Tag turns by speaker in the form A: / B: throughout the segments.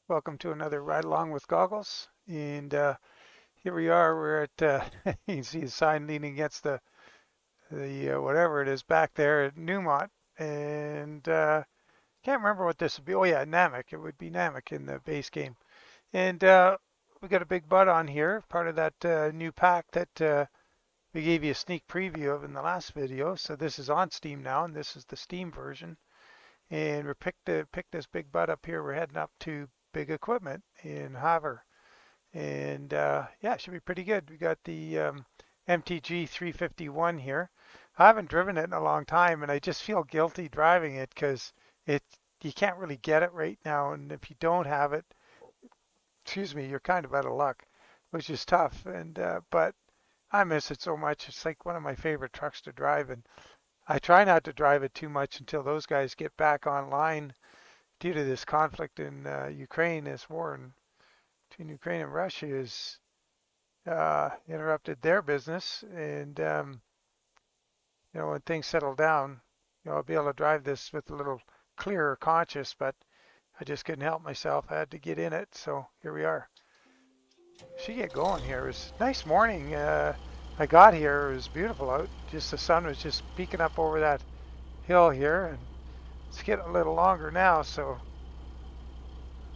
A: Welcome to another Ride Along with Goggles. And here we are. We're at, you can see the sign leaning against the whatever it is back there at Newmont. And can't remember what this would be. Oh, yeah, Namek. It would be Namek in the base game. And we got a big bud on here, part of that new pack that we gave you a sneak preview of in the last video. So this is on Steam now, and this is the Steam version. And we picked this big bud up here. We're heading up to Big Equipment in Havre. And yeah, it should be pretty good. We got the MTG 351 here. I haven't driven it in a long time, and I just feel guilty driving it because it you can't really get it right now. And if you don't have it, excuse me, you're kind of out of luck, which is tough. And but I miss it so much. It's like one of my favorite trucks to drive, and I try not to drive it too much until those guys get back online due to this conflict in Ukraine. This war between Ukraine and Russia has interrupted their business, and when things settle down, I'll be able to drive this with a little clearer conscience. But I just couldn't help myself. I had to get in it, so here we are. Should get going here. It was a nice morning. I got here. It was beautiful out. Just the sun was just peeking up over that hill here, and it's getting a little longer now, so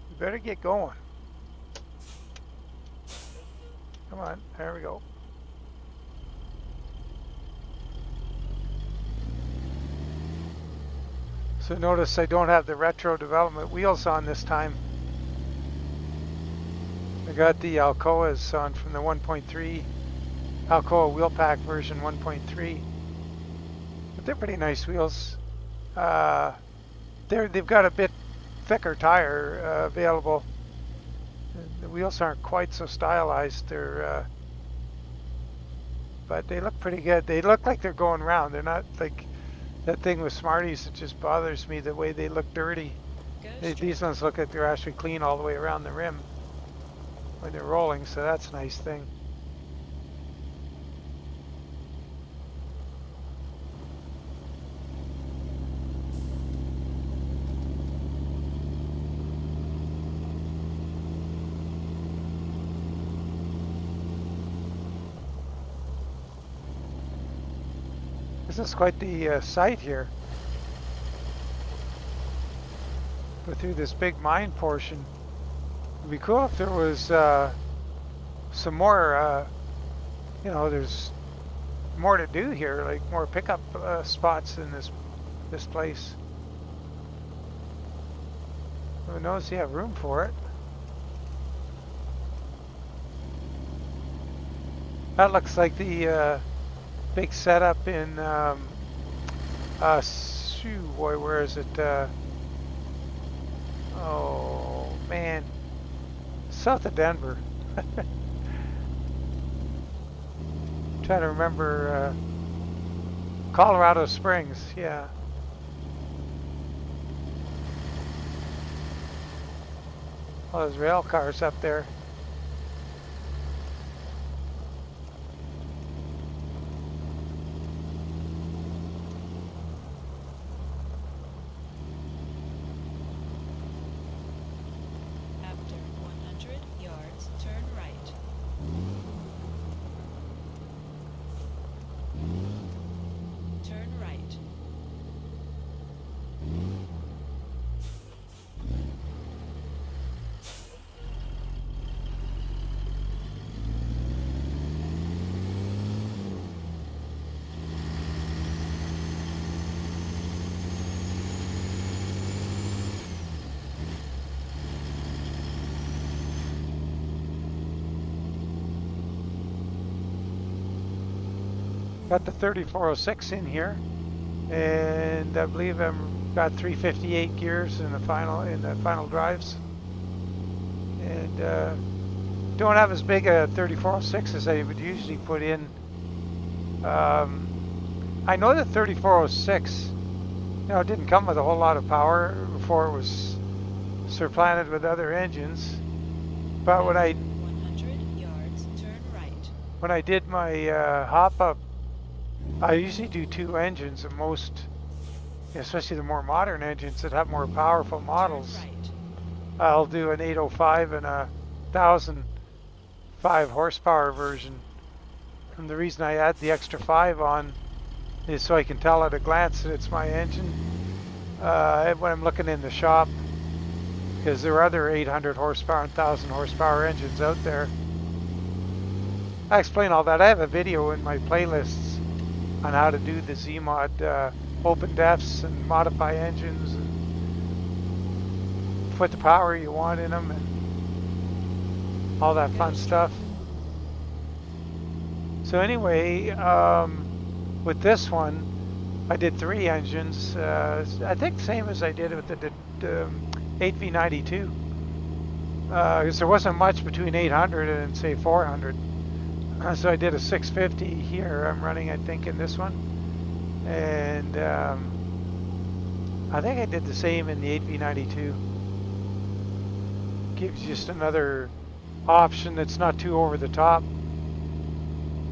A: we better get going. Come on, there we go. So notice I don't have the retro development wheels on this time. I got the Alcoas on from the 1.3, Alcoa wheel pack version 1.3. But they're pretty nice wheels. They've got a bit thicker tire available. The wheels aren't quite so stylized. But they look pretty good. They look like they're going round. They're not like that thing with Smarties that just bothers me, the way they look dirty. These ones look like they're actually clean all the way around the rim when they're rolling, so that's a nice thing. This is quite the sight here. Go through this big mine portion. It'd be cool if there was some more, there's more to do here, like more pickup spots in this place. Who knows? You have room for it. That looks like the big setup in boy, where is it? Oh man, south of Denver. Trying to remember. Colorado Springs, yeah. All those rail cars up there. Got the 3406 in here, and I believe I've got 358 gears in the final drives, and don't have as big a 3406 as I would usually put in. I know that 3406, it didn't come with a whole lot of power before it was supplanted with other engines, but when I
B: 100 yards, turn right.
A: When I did my hop up, I usually do two engines, and most, especially the more modern engines that have more powerful models, I'll do an 805 and a 1005 horsepower version. And the reason I add the extra 5 on is so I can tell at a glance that it's my engine when I'm looking in the shop, because there are other 800 horsepower and 1000 horsepower engines out there. I explain all that. I have a video in my playlists on how to do the ZeeMod open defs and modify engines and put the power you want in them and all that fun stuff. So anyway, with this one, I did 3 engines. I think same as I did with the 8V92. Because there wasn't much between 800 and say 400. So I did a 650 here. I'm running, I think, in this one. And I think I did the same in the 8V92. Gives just another option that's not too over the top.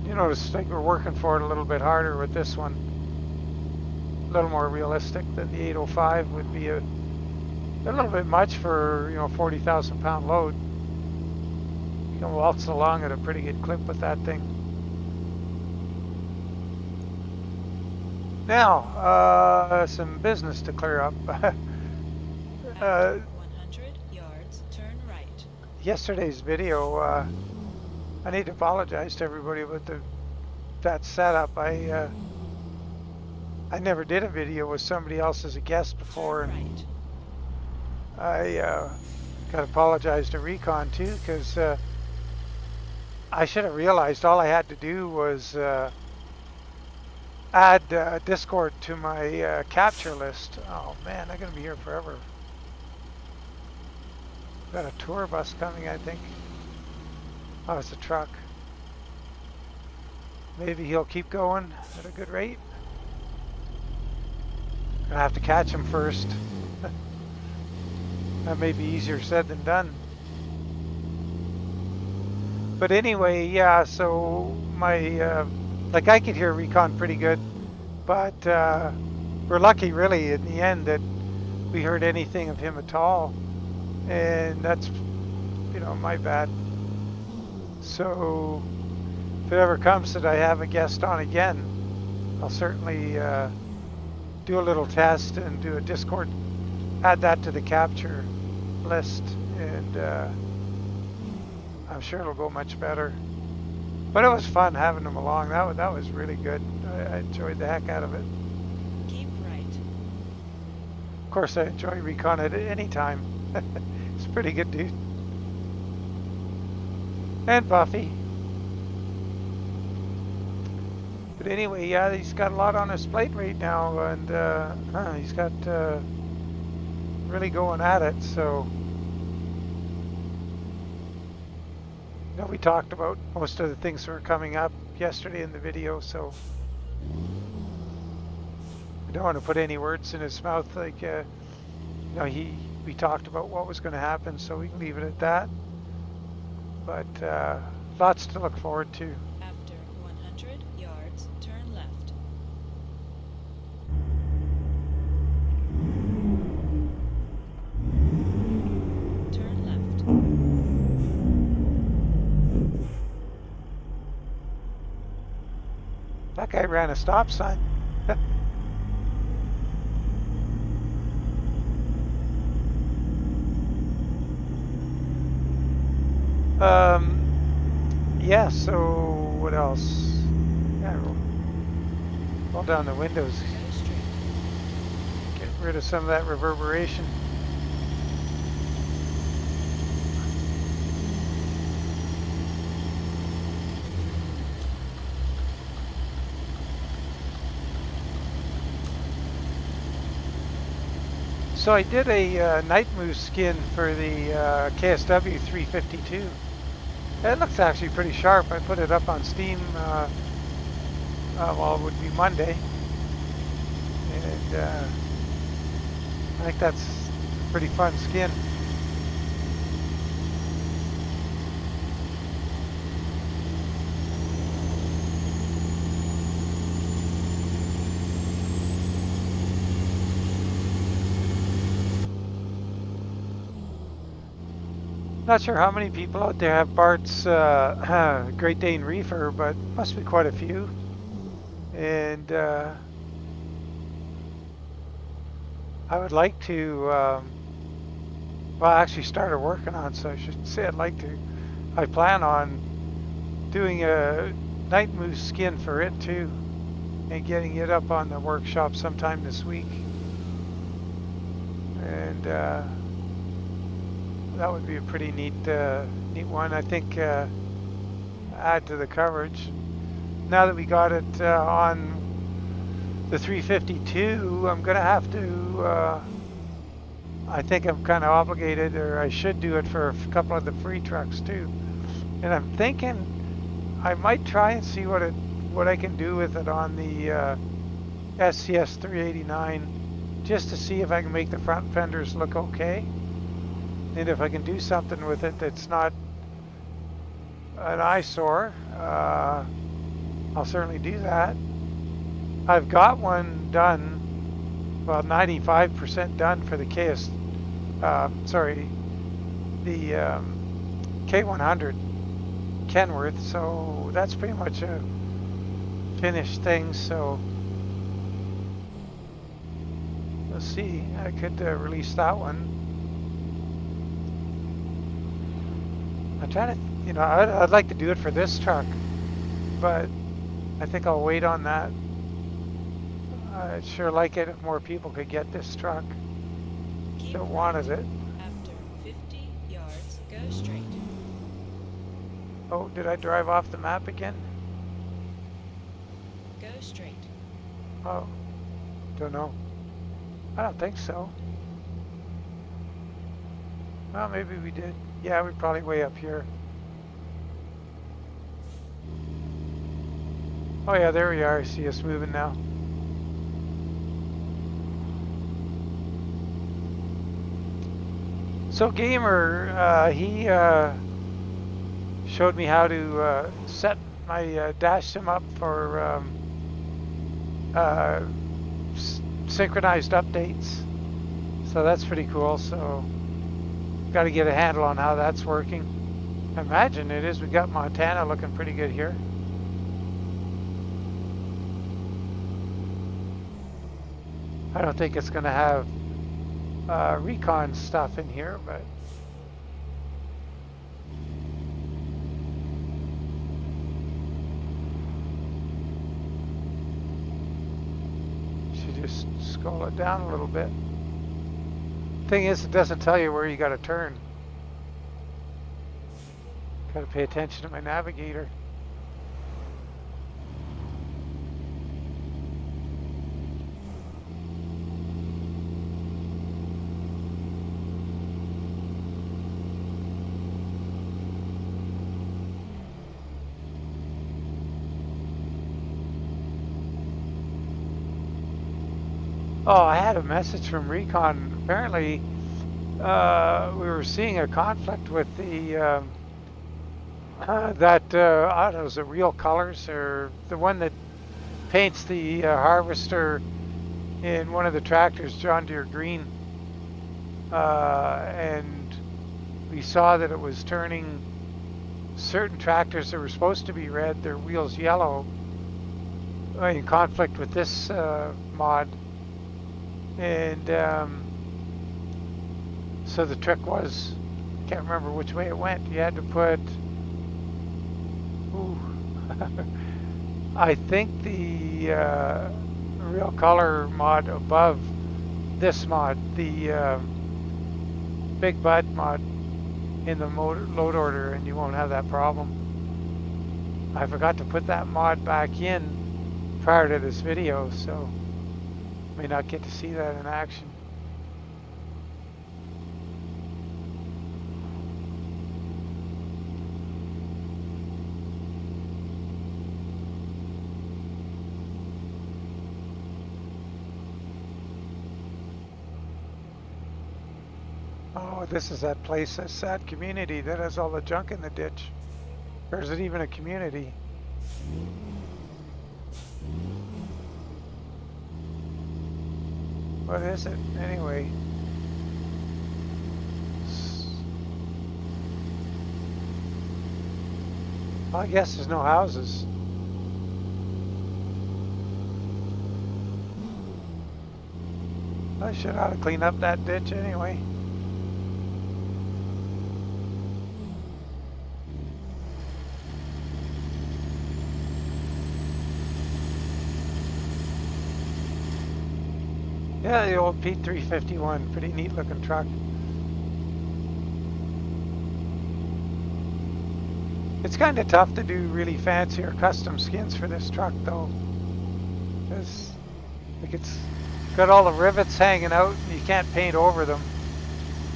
A: You notice like we're working for it a little bit harder with this one. A little more realistic than the 805 would be a little bit much for, 40,000 pound load. You can waltz along at a pretty good clip with that thing. Now, some business to clear up.
B: 100 yards, turn right.
A: Yesterday's video, I need to apologize to everybody about that setup. I never did a video with somebody else as a guest before, and I got to apologize to Recon too, because I should have realized all I had to do was add Discord to my capture list. Oh man, I'm gonna be here forever. Got a tour bus coming, I think. Oh, it's a truck. Maybe he'll keep going at a good rate. Gonna have to catch him first. That may be easier said than done. But anyway, yeah, so my, like I could hear Recon pretty good, but we're lucky really in the end that we heard anything of him at all. And that's, my bad. So if it ever comes that I have a guest on again, I'll certainly do a little test and do a Discord, add that to the capture list, and I'm sure it'll go much better. But it was fun having them along. That was really good. I enjoyed the heck out of it.
B: Keep right.
A: Of course, I enjoy Recon at any time. It's a pretty good dude. And Buffy. But anyway, yeah, he's got a lot on his plate right now, and he's got really going at it. So, we talked about most of the things that were coming up yesterday in the video, so I don't want to put any words in his mouth. Like, we talked about what was going to happen, so we can leave it at that. But lots to look forward to.
B: After 100 yards, turn left. Turn left.
A: That guy ran a stop sign. Yeah, so what else? Yeah, roll down the windows.
B: Go straight.
A: Get rid of some of that reverberation. So I did a night moose skin for the KSW 352. It looks actually pretty sharp. I put it up on Steam, well, it would be Monday. And I think that's a pretty fun skin. Not sure how many people out there have Bart's Great Dane Reefer, but must be quite a few. And I would like to, well, I actually started working on, so I should say I'd like to. I plan on doing a night moose skin for it too, and getting it up on the workshop sometime this week. And that would be a pretty neat one. I think add to the coverage. Now that we got it on the 352, I'm gonna have to. I think I'm kind of obligated, or I should do it for a couple of the free trucks too. And I'm thinking I might try and see what I can do with it on the SCS 389, just to see if I can make the front fenders look okay, and if I can do something with it that's not an eyesore. I'll certainly do that. I've got one done, well, 95% done for the the K100 Kenworth, so that's pretty much a finished thing. So let's see, I could release that one. I'm trying to, I'd like to do it for this truck, but I think I'll wait on that. I'd sure like it if more people could get this truck that wanted it.
B: After 50 yards, go straight.
A: Oh, did I drive off the map again?
B: Go straight.
A: Oh, don't know. I don't think so. Well, maybe we did. Yeah, we're probably way up here. Oh yeah, there we are. I see us moving now. So Gamer, he showed me how to set my dash sim up for synchronized updates. So that's pretty cool. So got to get a handle on how that's working. I imagine it is. We got Montana looking pretty good here. I don't think it's going to have recon stuff in here, but should just scroll it down a little bit. Thing is, it doesn't tell you where you got to turn. Got to pay attention to my navigator. Oh, I had a message from Recon. Apparently, we were seeing a conflict with the I don't know, is it Real Colors or the one that paints the harvester in one of the tractors, John Deere Green, and we saw that it was turning certain tractors that were supposed to be red, their wheels yellow, in conflict with this mod. And so the trick was, can't remember which way it went. You had to put, I think the Real Color mod above this mod, the Big Bud mod, in the load order, and you won't have that problem. I forgot to put that mod back in prior to this video, so may not get to see that in action. Oh, this is that place, that sad community that has all the junk in the ditch. Or is it even a community? What is it, anyway? Well, I guess there's no houses. I should ought to clean up that ditch anyway. Yeah, the old Pete 351, pretty neat looking truck. It's kind of tough to do really fancy or custom skins for this truck though, because like it's got all the rivets hanging out and you can't paint over them.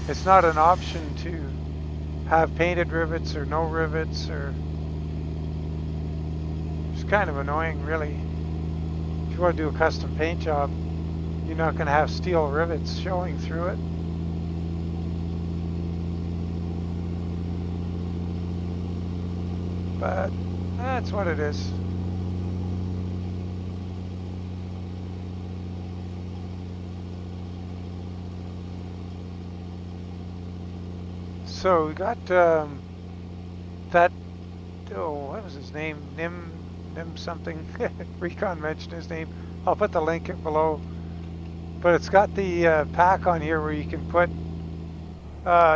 A: It's not an option to have painted rivets or no rivets, or it's kind of annoying really. If you want to do a custom paint job, you're not going to have steel rivets showing through it. But that's what it is. So we got that, oh, what was his name? Nim something. Recon mentioned his name. I'll put the link below. But it's got the pack on here where you can put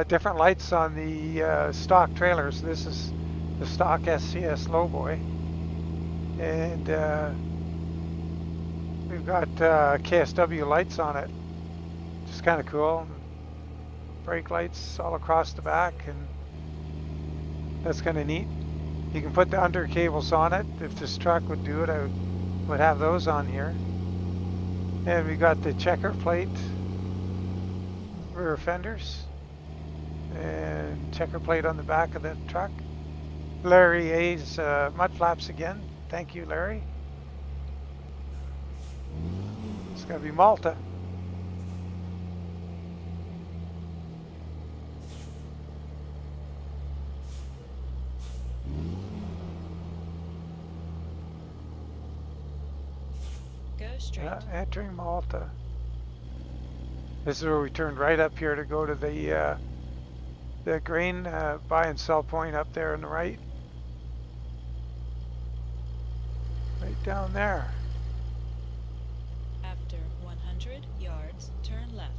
A: different lights on the stock trailers. This is the stock SCS Lowboy. And we've got KSW lights on it. Just kind of cool. Brake lights all across the back, and that's kind of neat. You can put the under cables on it. If this truck would do it, I would have those on here. And we got the checker plate rear fenders and checker plate on the back of the truck. Larry A's Mudflaps again. Thank you, Larry. It's gonna be Malta.
B: Go straight.
A: Entering Malta. This is where we turned right up here to go to the grain buy and sell point up there on the right. Right down there.
B: After 100 yards, turn left.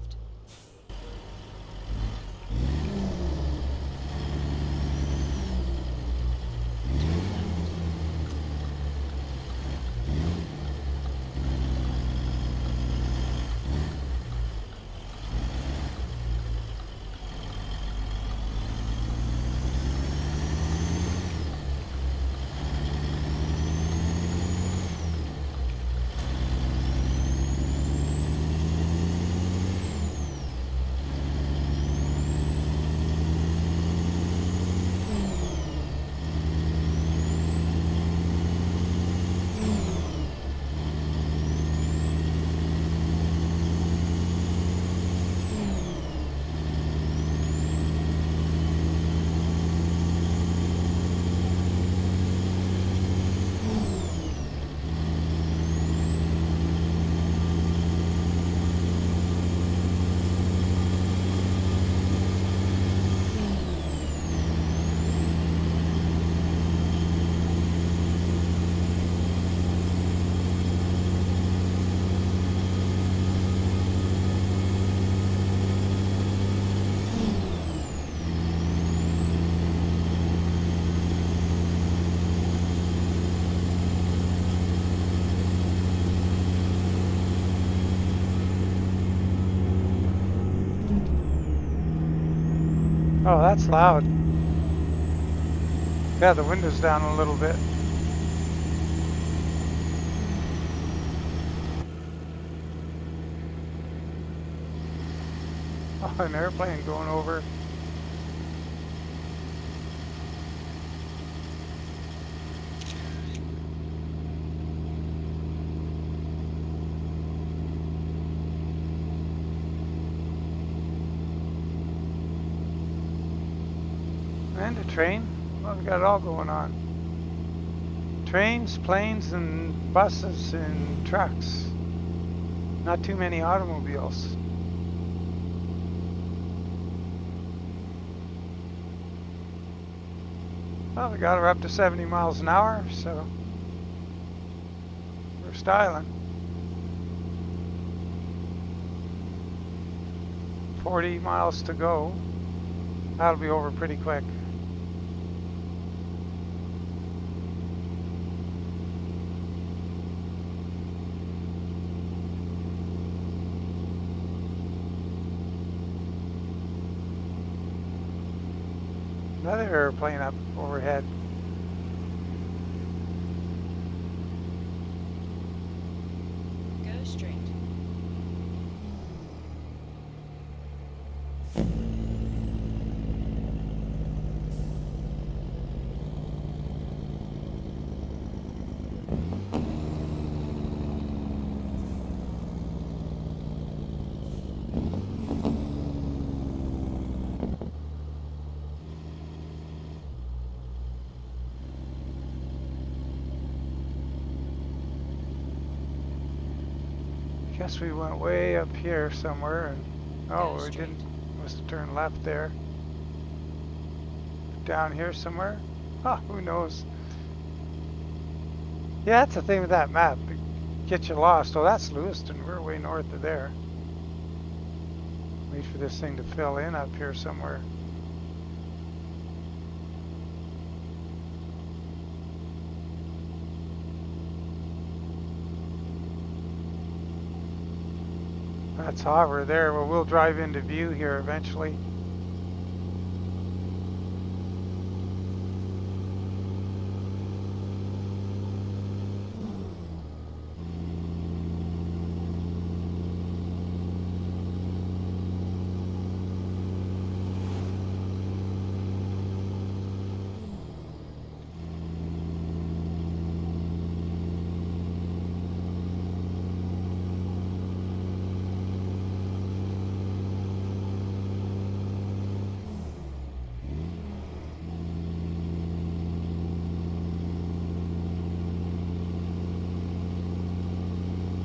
A: Oh, that's loud. Yeah, the window's down a little bit. Oh, an airplane going over. And a train. Well, we got it all going on. Trains, planes, and buses and trucks. Not too many automobiles. Well, we got her up to 70 miles an hour, so we're styling. 40 miles to go. That'll be over pretty quick. Another airplane up overhead.
B: Go straight.
A: Guess we went way up here somewhere, and
B: Go
A: we
B: straight.
A: didn't. Must have turned left there. Down here somewhere. Huh, who knows? Yeah, that's the thing with that map. It gets you lost. Oh, that's Lewiston. We're way north of there. Wait for this thing to fill in up here somewhere. That's hover there. Well, we'll drive into view here eventually.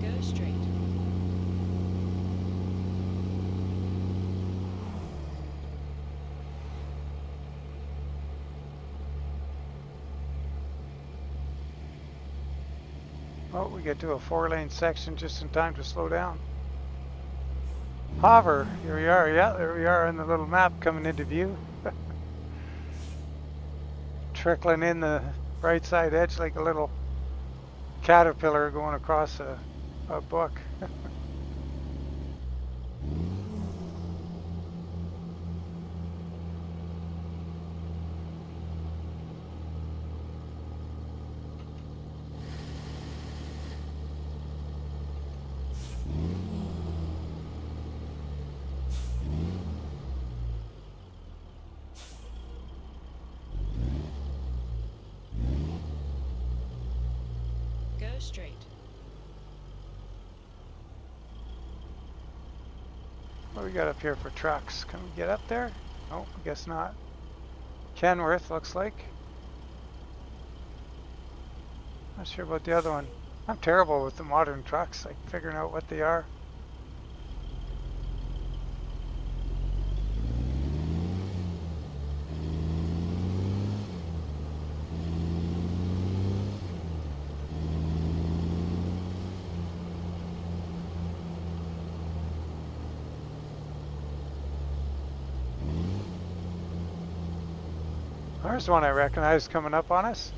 B: Go straight.
A: Oh, we get to a 4-lane section just in time to slow down. Hover, here we are. Yeah, there we are on the little map coming into view. Trickling in the right side edge like a little caterpillar going across a book.
B: Go straight.
A: What do we got up here for trucks? Can we get up there? Oh, I guess not. Kenworth looks like. Not sure about the other one. I'm terrible with the modern trucks, like figuring out what they are. There's one I recognize coming up on us.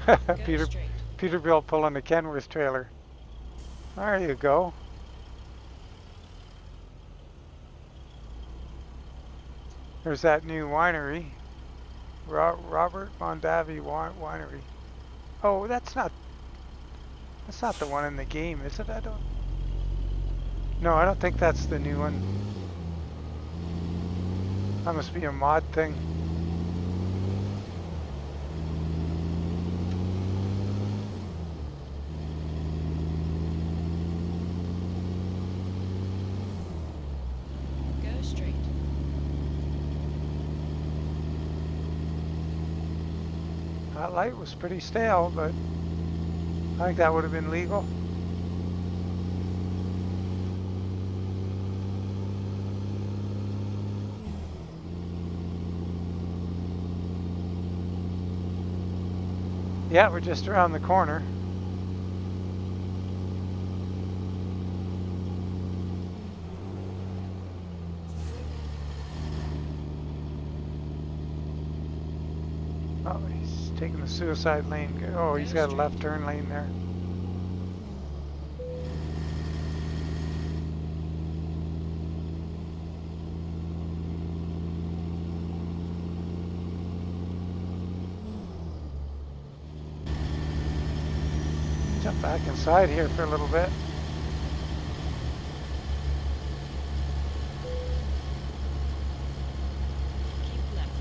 B: Go
A: Peter,
B: straight.
A: Peterbilt pulling a Kenworth trailer. There you go. There's that new winery, Robert Mondavi Winery. Oh, that's not the one in the game, is it? No, I don't think that's the new one. That must be a mod thing.
B: Go straight.
A: That light was pretty stale, but I think that would have been legal. Yeah, we're just around the corner. Oh, he's taking the suicide lane. Oh, he's
B: Go
A: got a
B: straight.
A: left turn lane there. Jump back inside here for a little bit.
B: Keep left.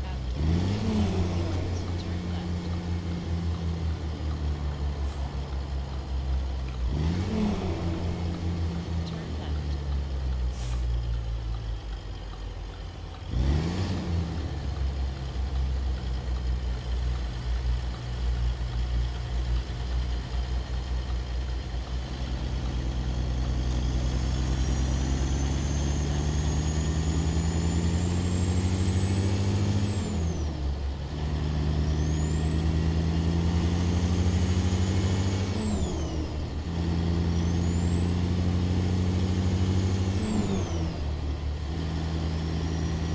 B: After 50 yards, turn left. Turn left.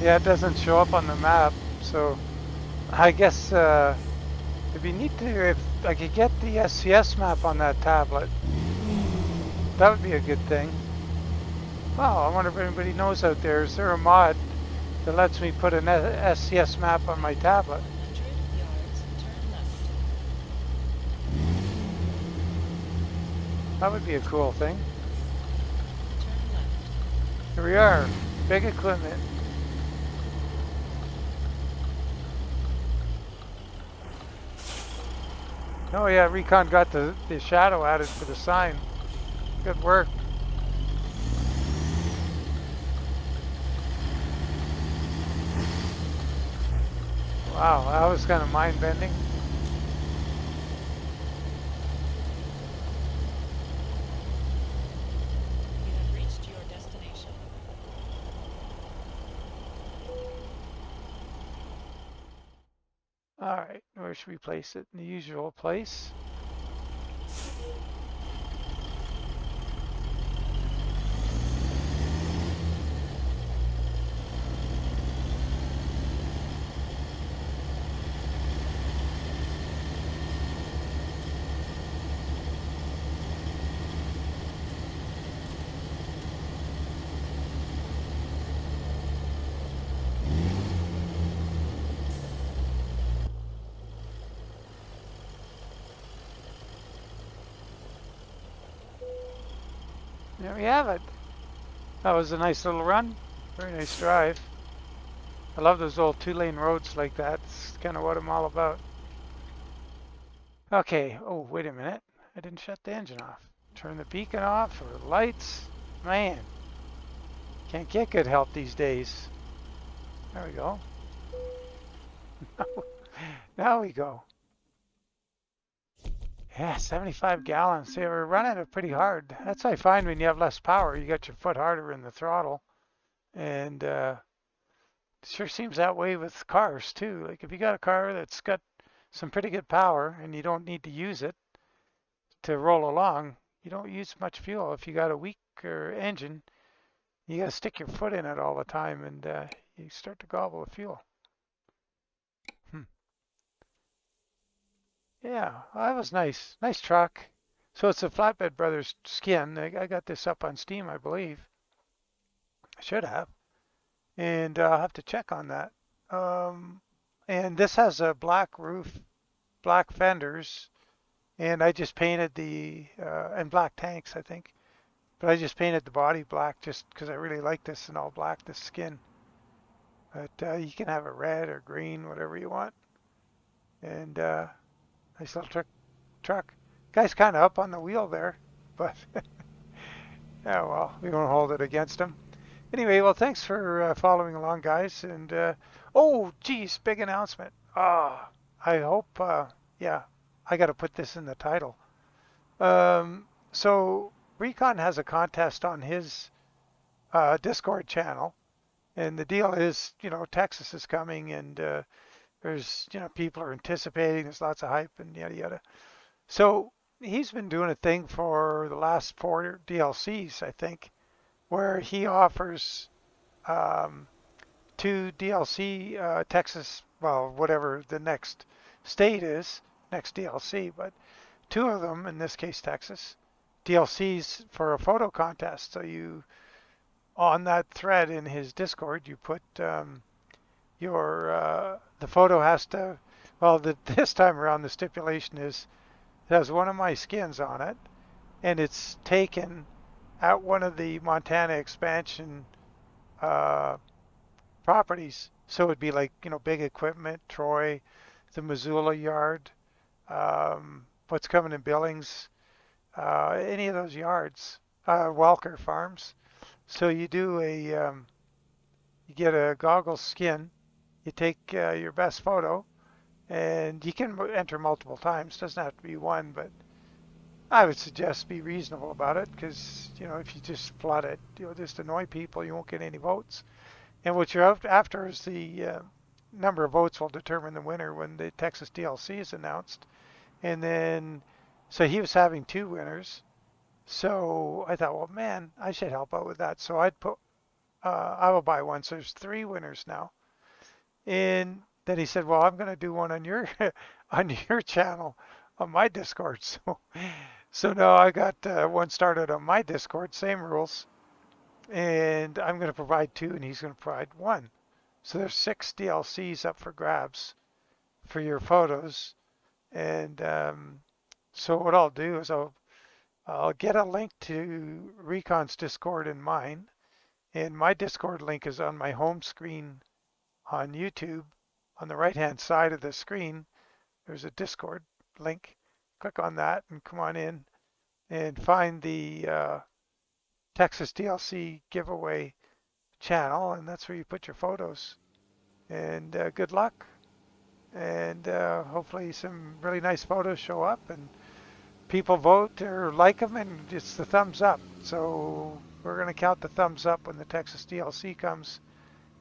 A: Yeah, it doesn't show up on the map, so I guess it'd be neat to if I could get the SCS map on that tablet. That would be a good thing. Wow, I wonder if anybody knows out there. Is there a mod that lets me put an SCS map on my tablet?
B: 100 yards, turn left.
A: That would be a cool thing.
B: Turn left.
A: Here we are, big equipment. Oh yeah, Recon got the shadow added for the sign. Good work. Wow, that was kind of mind-bending.
B: You have reached your destination.
A: All right, where should we place it? In the usual place. There we have it. That was a nice little run. Very nice drive. I love those old two-lane roads like that. It's kind of what I'm all about. Okay. Oh, wait a minute. I didn't shut the engine off. Turn the beacon off or the lights. Man, can't get good help these days. There we go. Now we go. Yeah, 75 gallons. See, we're running it pretty hard. That's what I find when you have less power. You got your foot harder in the throttle. And sure seems that way with cars too. Like if you got a car that's got some pretty good power and you don't need to use it to roll along, you don't use much fuel. If you got a weaker engine, you got to stick your foot in it all the time and you start to gobble the fuel. Yeah, well, that was nice. Nice truck. So it's a Flatbed Brothers skin. I got this up on Steam, I believe. I should have. And I'll have to check on that. Um, and this has a black roof, black fenders, and I just painted and black tanks, I think. But I just painted the body black just because I really like this in all black, this skin. But you can have it red or green, whatever you want. And nice little truck. Guy's kind of up on the wheel there, but yeah, well, we won't hold it against him. Anyway, well, thanks for following along, guys. And oh, geez, big announcement. I hope, yeah, I got to put this in the title. So Recon has a contest on his Discord channel, and the deal is, Texas is coming, and there's, people are anticipating, there's lots of hype and yada yada. So he's been doing a thing for the last four DLCs, I think, where he offers um, two DLC Texas, well, whatever the next state is, next DLC, but two of them, in this case Texas, DLCs for a photo contest. So you, on that thread in his Discord, you put the photo has to, well, this time around the stipulation is it has one of my skins on it, and it's taken at one of the Montana expansion uh, properties. So it'd be like, big equipment, Troy, the Missoula yard, what's coming in Billings, any of those yards, Walker Farms. So you get a goggles skin, you take your best photo, and you can enter multiple times. Doesn't have to be one, but I would suggest be reasonable about it because, if you just flood it, just annoy people, you won't get any votes. And what you're after is the number of votes will determine the winner when the Texas DLC is announced. And then, so he was having two winners. So I thought, well, man, I should help out with that. So I'd put, I will buy one. So there's three winners now. And then he said, well, I'm going to do one on your on your channel on my Discord. So now I got one started on my Discord, same rules, and I'm going to provide two, and he's going to provide one. So there's six DLCs up for grabs for your photos, and so what I'll do is I'll get a link to Recon's Discord in mine, and my Discord link is on my home screen on YouTube. On the right-hand side of the screen, there's a Discord link. Click on that and come on in and find the Texas DLC giveaway channel, and that's where you put your photos. And good luck, and hopefully some really nice photos show up, and people vote or like them, and it's the thumbs up. So we're going to count the thumbs up when the Texas DLC comes,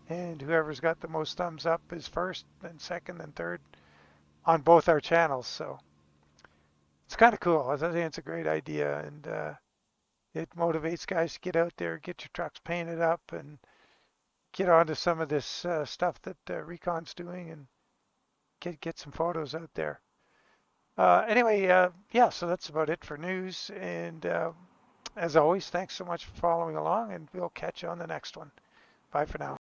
A: and whoever's got the most thumbs up is first, then second, then third on both our channels. So it's kind of cool. I think it's a great idea, and it motivates guys to get out there, get your trucks painted up, and get onto some of this stuff that Recon's doing, and get some photos out there. Anyway, yeah, so that's about it for news. And as always, thanks so much for following along, and we'll catch you on the next one. Bye for now.